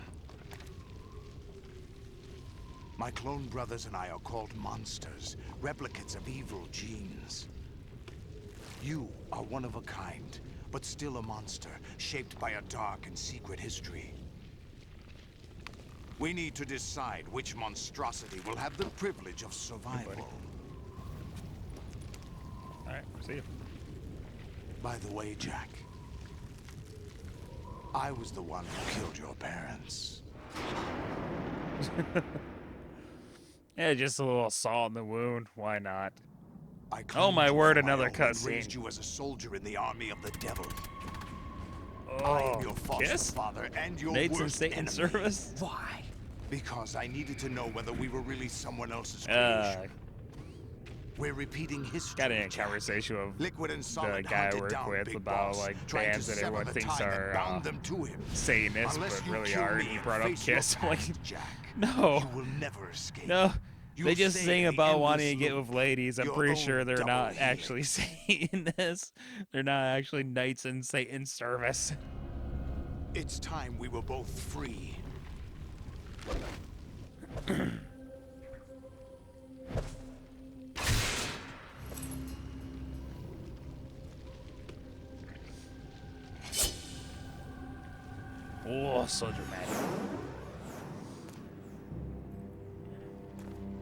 My clone brothers and I are called monsters, replicates of evil genes. You are one of a kind, but still a monster, shaped by a dark and secret history. We need to decide which monstrosity will have the privilege of survival. Alright, see you. By the way, Jack, I was the one who killed your parents. Yeah, just a little salt in the wound. Why not? I Oh my claimed you word, for my another own and cutscene. raised you as a soldier in the army of the devil. I Oh, am your foster Kiss? father and your Knights in worst Satan's enemy. service? Why? Because I needed to know whether we were really someone else's creation. We're repeating history. Got in a Jack. conversation with Liquid and the Solid guy I hunted work down with Big about Boss, like trying to bands that sever everyone the thinks tie that are bound them to him. Satanists, Unless but you really kill aren't. me He and brought up face your Kiss. I'm like, past, Jack, no. you will never escape. No. You'll They just stay sing the about wanting to endless get loop, with ladies. I'm your pretty own sure they're double not helix. actually saying this. They're not actually knights in Satan's service. It's time we were both free. Oh, so dramatic.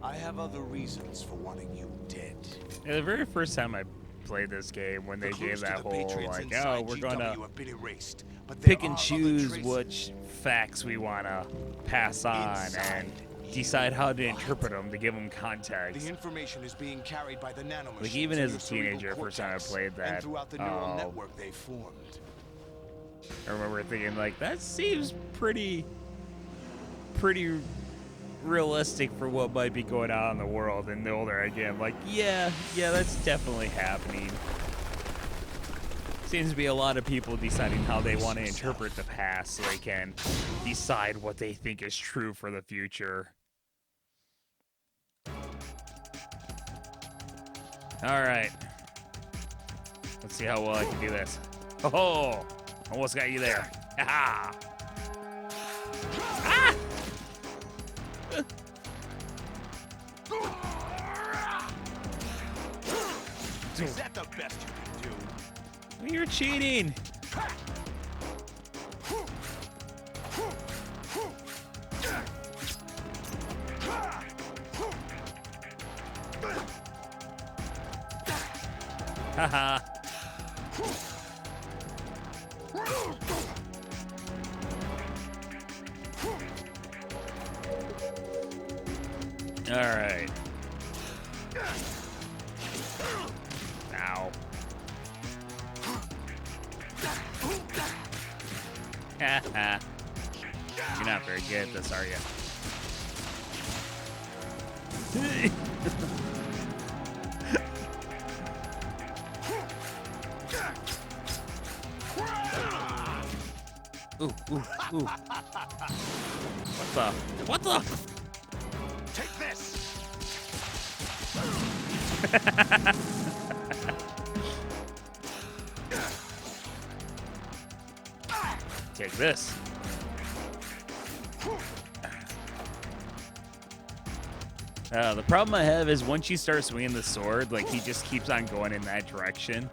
I have other reasons for wanting you dead. Yeah, the very first time I played this game, when they The gave clues to that the whole Patriots like, inside oh, we're GW gonna have been erased, but there pick are and other choose traces. which facts we wanna pass on and decide how to interpret them to give them context. The information is being carried by the nanomachines. Like even in as a your cerebral teenager, first time I cortex played that, and throughout the neural network they formed. I remember thinking like, that seems pretty realistic for what might be going on in the world. And the older I get, I'm like, yeah, that's definitely happening. Seems to be a lot of people deciding how they want to interpret the past so they can decide what they think is true for the future. Alright. Let's see how well I can do this. Oh! Almost got you there. Ah! Ah! Is that the best you can do? You're cheating! Haha. All right. Ow. Haha. You're not very good at this, are you? Ooh, ooh, ooh. What the? Take this! Take this. The problem I have is once you start swinging the sword, like, he just keeps on going in that direction.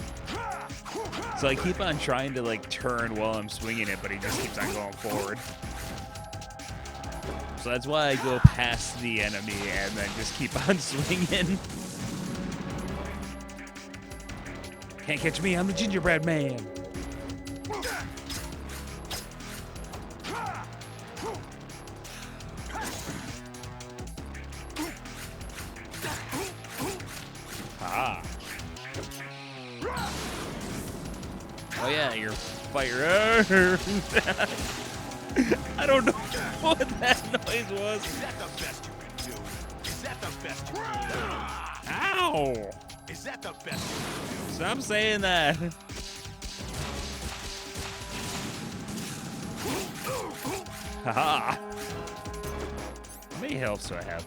So I keep on trying to, like, turn while I'm swinging it, but he just keeps on going forward. So that's why I go past the enemy and then just keep on swinging. Can't catch me, I'm the gingerbread man. Ah. Oh yeah, you're fire. I don't know what that noise was. Is that the best you can do? Is that the best you can do? Ow! Is that the best you can do? Stop saying that. Haha. How many health do I have?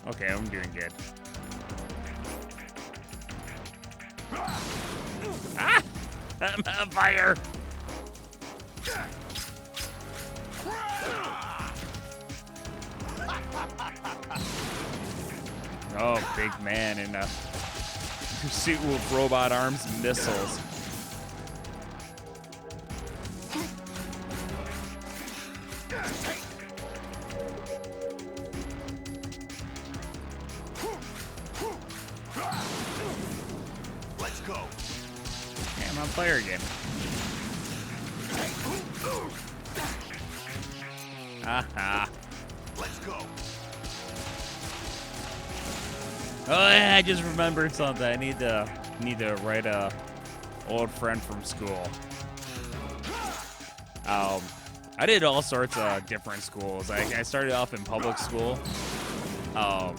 Okay, I'm doing good. Ah! I'm on fire! Oh, big man in a suit with robot arms and missiles. Let's go. Damn, I'm on fire again. Aha. Let's go. Oh yeah, I just remembered something. I need to write a old friend from school. I did all sorts of different schools. I started off in public school. I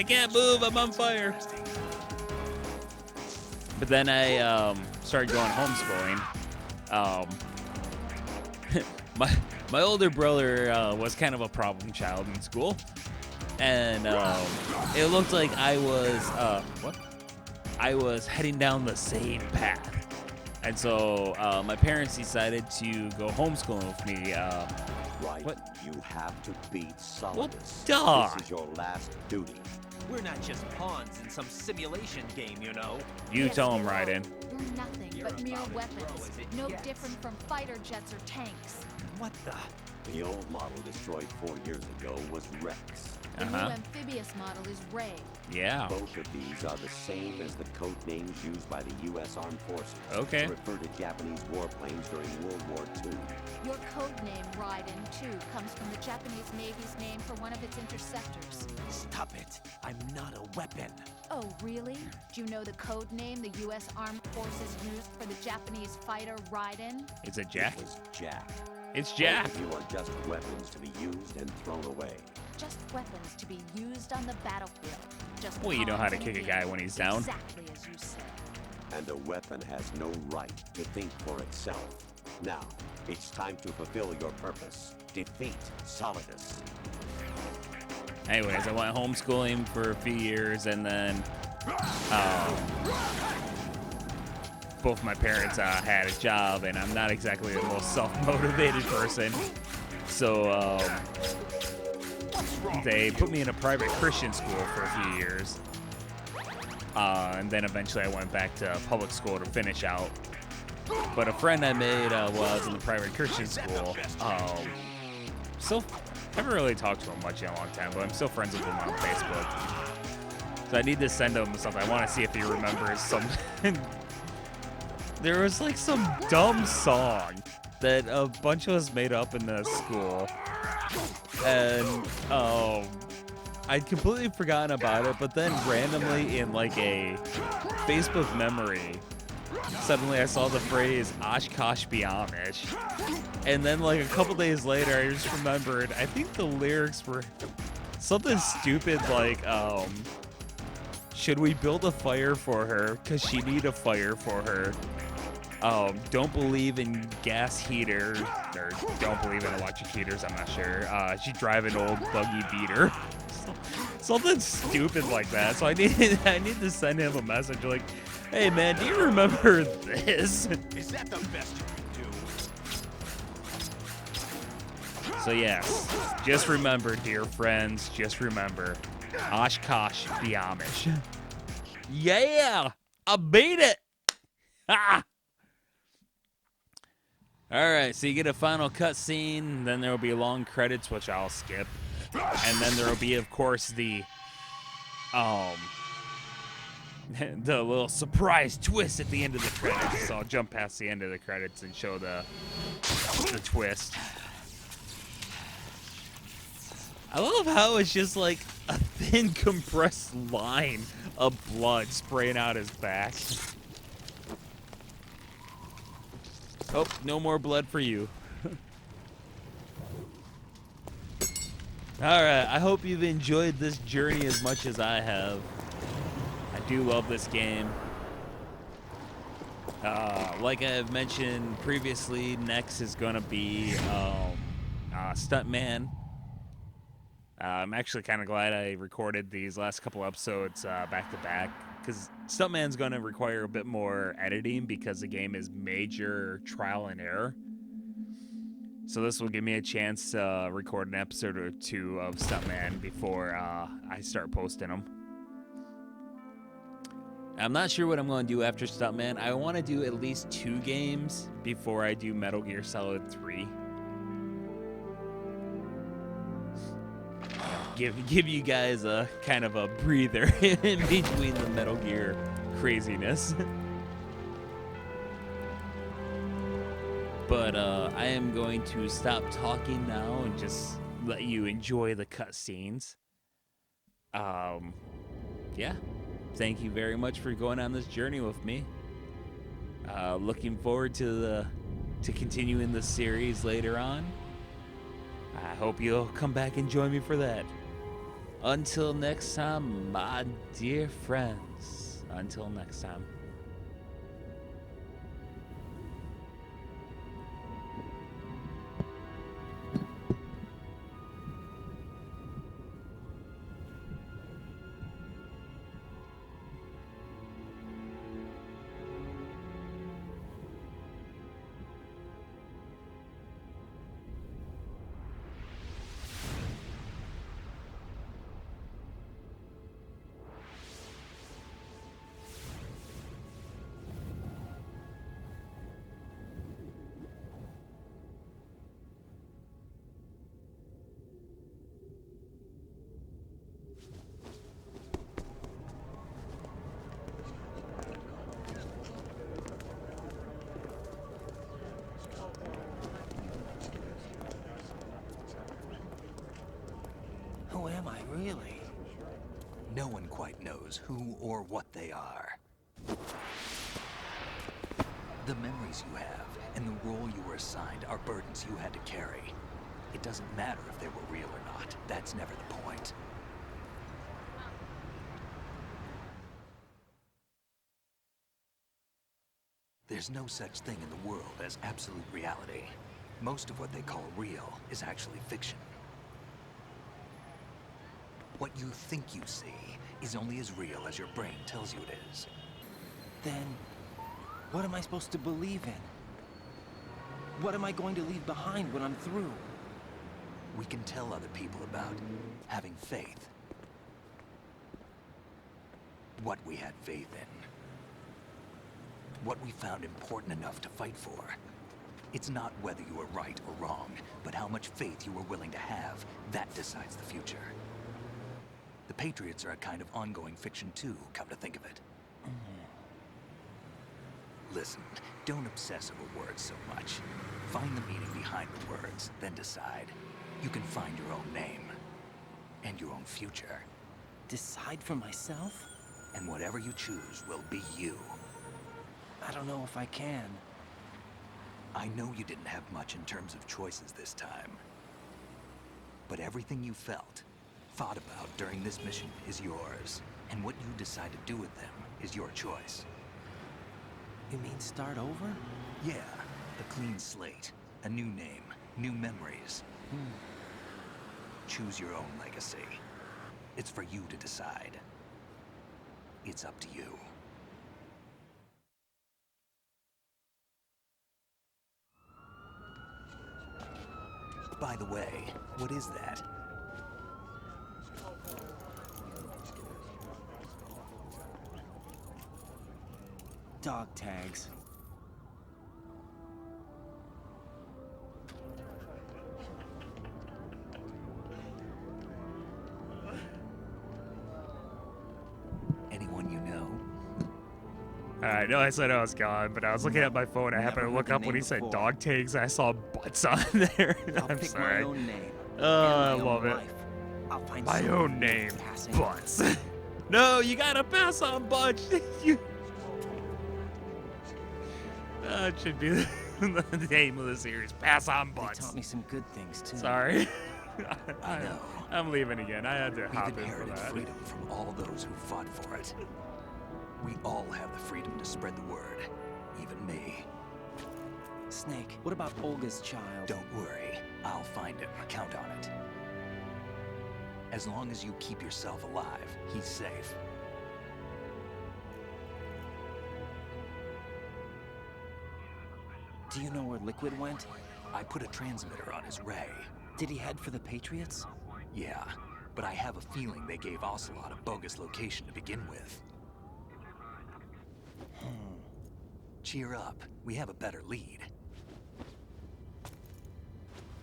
can't move. I'm on fire. But then I started going homeschooling. My older brother was kind of a problem child in school, and it looked like I was heading down the same path. And so my parents decided to go homeschooling with me. Right. What? You have to beat Solidus. Duh. This is your last duty. We're not just pawns in some simulation game, you know. You tell him, Raiden. You're nothing You're but mere about as weapons. pro as it No gets. different from fighter jets or tanks. What the? The old model destroyed 4 years ago was Rex. The new amphibious model is Ray. Yeah. Both of these are the same as the code names used by the U.S. Armed Forces Okay. to refer to Japanese warplanes during World War II. Your code name, Raiden, too, comes from the Japanese Navy's name for one of its interceptors. Stop it. I'm not a weapon. Oh, really? Do you know the code name the U.S. Armed Forces used for the Japanese fighter Raiden? Is it Jack? It was Jack. It's Jack. Both of you are just weapons to be used and thrown away. Just weapons to be used on the battlefield. Just Well, you know how to pawns in kick a game. guy when he's down. Exactly as you said. And a weapon has no right to think for itself. Now, it's time to fulfill your purpose. Defeat Solidus. Anyways, I went homeschooling for a few years, and then both my parents had a job, and I'm not exactly the most self-motivated person. So they put me in a private Christian school for a few years. And then eventually I went back to public school to finish out. But a friend I made while I was in the private Christian school, haven't really talked to him much in a long time, but I'm still friends with him on Facebook. So I need to send him something. I want to see if he remembers some. There was like some dumb song that a bunch of us made up in the school, and I'd completely forgotten about it. But then randomly in like a Facebook memory, suddenly I saw the phrase "Oshkosh be Amish," and then like a couple days later, I just remembered. I think the lyrics were something stupid like, "Should we build a fire for her? 'Cause she need a fire for her. Don't believe in gas heaters, or don't believe in electric heaters. I'm not sure. She drive an old buggy beater." Something stupid like that. So I need to send him a message like, "Hey man, do you remember this?" Is that the best you can do? So yes, just remember, dear friends, just remember, Oshkosh be Amish. Yeah, I beat it. Ah. All right, so you get a final cutscene, then there will be long credits, which I'll skip, and then there will be, of course, the little surprise twist at the end of the credits. So I'll jump past the end of the credits and show the twist. I love how it's just like a thin compressed line of blood spraying out his back. Oh, no more blood for you. Alright, I hope you've enjoyed this journey as much as I have. I do love this game. Like I've mentioned previously, next is going to be Stuntman. I'm actually kind of glad I recorded these last couple episodes back to back, because Stuntman's going to require a bit more editing because the game is major trial and error. So this will give me a chance to record an episode or two of Stuntman before I start posting them. I'm not sure what I'm going to do after Stuntman. I want to do at least 2 games before I do Metal Gear Solid 3. Give you guys a kind of a breather in between the Metal Gear craziness. But I am going to stop talking now and just let you enjoy the cutscenes. Yeah. Thank you very much for going on this journey with me. Looking forward to continuing the series later on. I hope you'll come back and join me for that. Until next time, my dear friends. Until next time. Who am I, really? No one quite knows who or what they are. The memories you have and the role you were assigned are burdens you had to carry. It doesn't matter if they were real or not. That's never the point. There's no such thing in the world as absolute reality. Most of what they call real is actually fiction. What you think you see is only as real as your brain tells you it is. Then, what am I supposed to believe in? What am I going to leave behind when I'm through? We can tell other people about having faith. What we had faith in. What we found important enough to fight for. It's not whether you were right or wrong, but how much faith you were willing to have. That decides the future. The Patriots are a kind of ongoing fiction too, come to think of it. Listen, don't obsess over words so much. Find the meaning behind the words, then decide. You can find your own name. And your own future. Decide for myself? And whatever you choose will be you. I don't know if I can. I know you didn't have much in terms of choices this time. But everything you felt, thought about during this mission is yours. And what you decide to do with them is your choice. You mean start over? Yeah, a clean slate, a new name, new memories. Choose your own legacy. It's for you to decide. It's up to you. By the way, what is that? Dog tags. Anyone you know? Alright, no, I said I was gone, but I was looking at my phone. I happened to look up when he said dog tags. I saw butts on there. I'm pick sorry. my own name. I and my love own it. life. I'll find My something own name, passing. Butts. No, you gotta pass on Butts. You... That should be the name of the series. Pass on Butts. They taught me some good things too. Sorry. I know. I'm leaving again. I had to We've hop in for inherited that. freedom from all those who fought for it. We all have the freedom to spread the word. Even me. Snake, what about Olga's child? Don't worry. I'll find him. Count on it. As long as you keep yourself alive, he's safe. Do you know where Liquid went? I put a transmitter on his ray. Did he head for the Patriots? Yeah, but I have a feeling they gave Ocelot a bogus location to begin with. Cheer up. We have a better lead.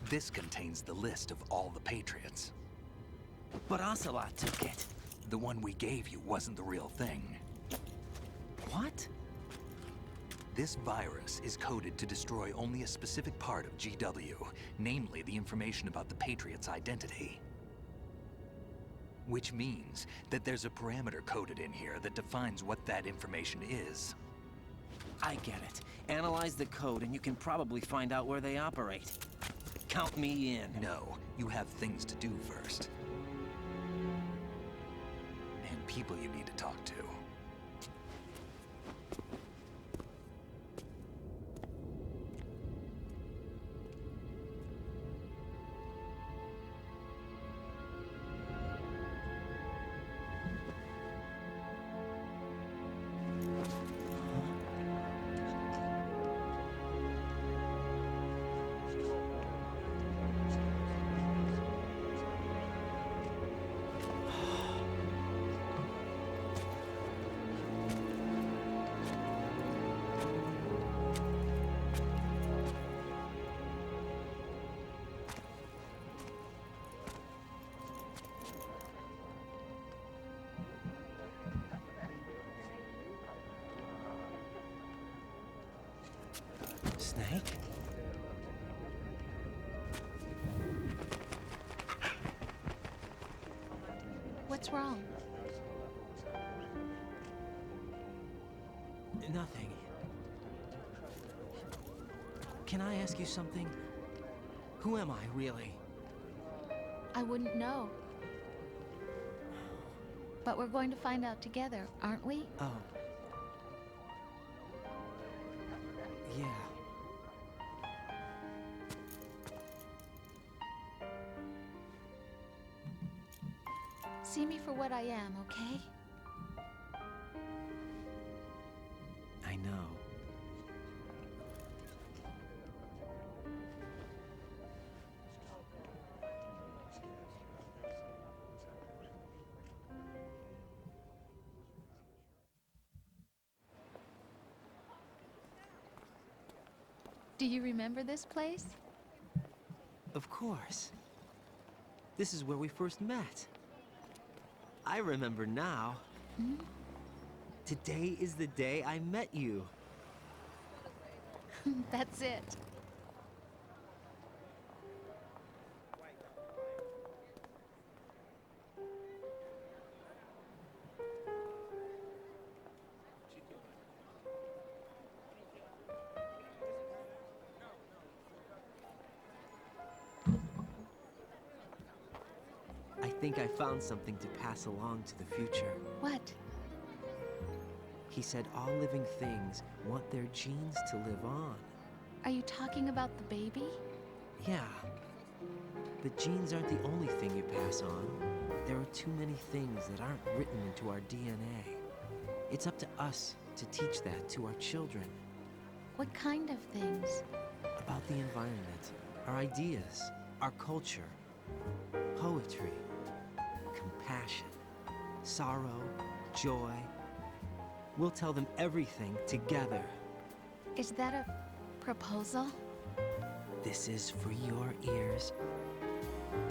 This contains the list of all the Patriots. But Ocelot took it. The one we gave you wasn't the real thing. What? This virus is coded to destroy only a specific part of GW, namely the information about the Patriots' identity. Which means that there's a parameter coded in here that defines what that information is. I get it. Analyze the code and you can probably find out where they operate. Count me in. No, you have things to do first. And people you need to talk to. Snake? What's wrong? Nothing. Can I ask you something? Who am I, really? I wouldn't know. But we're going to find out together, aren't we? Oh. Yeah. See me for what I am, okay? I know. Do you remember this place? Of course. This is where we first met. I remember now. Today is the day I met you. That's it. I think I found something to pass along to the future. What? He said all living things want their genes to live on. Are you talking about the baby? Yeah. The genes aren't the only thing you pass on. There are too many things that aren't written into our DNA. It's up to us to teach that to our children. What kind of things? About the environment, our ideas, our culture, poetry, compassion, sorrow, joy. We'll tell them everything together. Is that a proposal? This is for your ears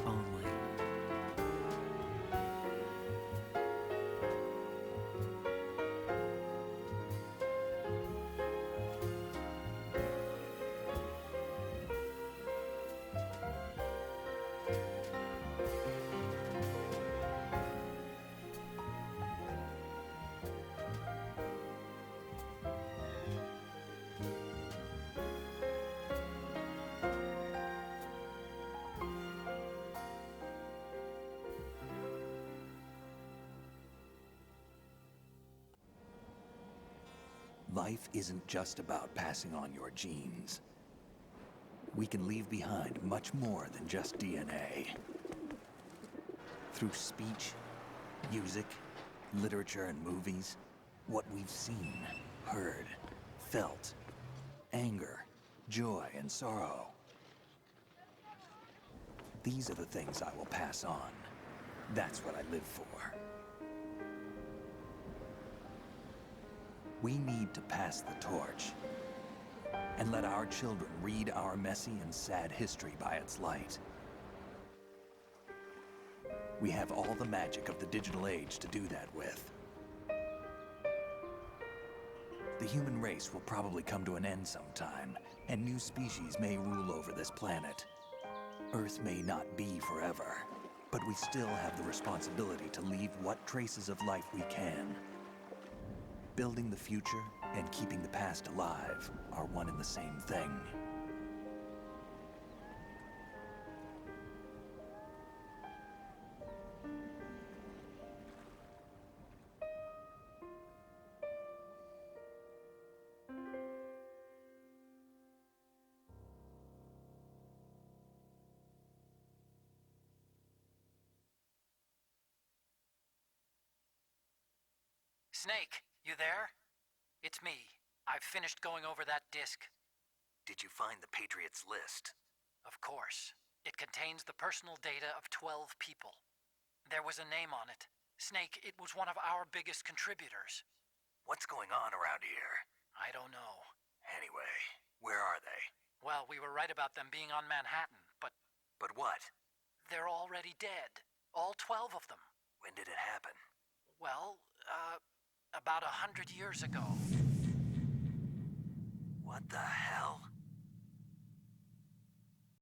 only. Life isn't just about passing on your genes. We can leave behind much more than just DNA. Through speech, music, literature, and movies, what we've seen, heard, felt, anger, joy, and sorrow. These are the things I will pass on. That's what I live for. We need to pass the torch and let our children read our messy and sad history by its light. We have all the magic of the digital age to do that with. The human race will probably come to an end sometime, and new species may rule over this planet. Earth may not be forever, but we still have the responsibility to leave what traces of life we can. Building the future and keeping the past alive are one and the same thing. Snake, you there? It's me. I've finished going over that disc. Did you find the Patriots list? Of course. It contains the personal data of 12 people. There was a name on it. Snake, it was one of our biggest contributors. What's going on around here? I don't know. Anyway, where are they? Well, we were right about them being on Manhattan, but... But what? They're already dead. All 12 of them. When did it happen? Well, about 100 years ago. What the hell?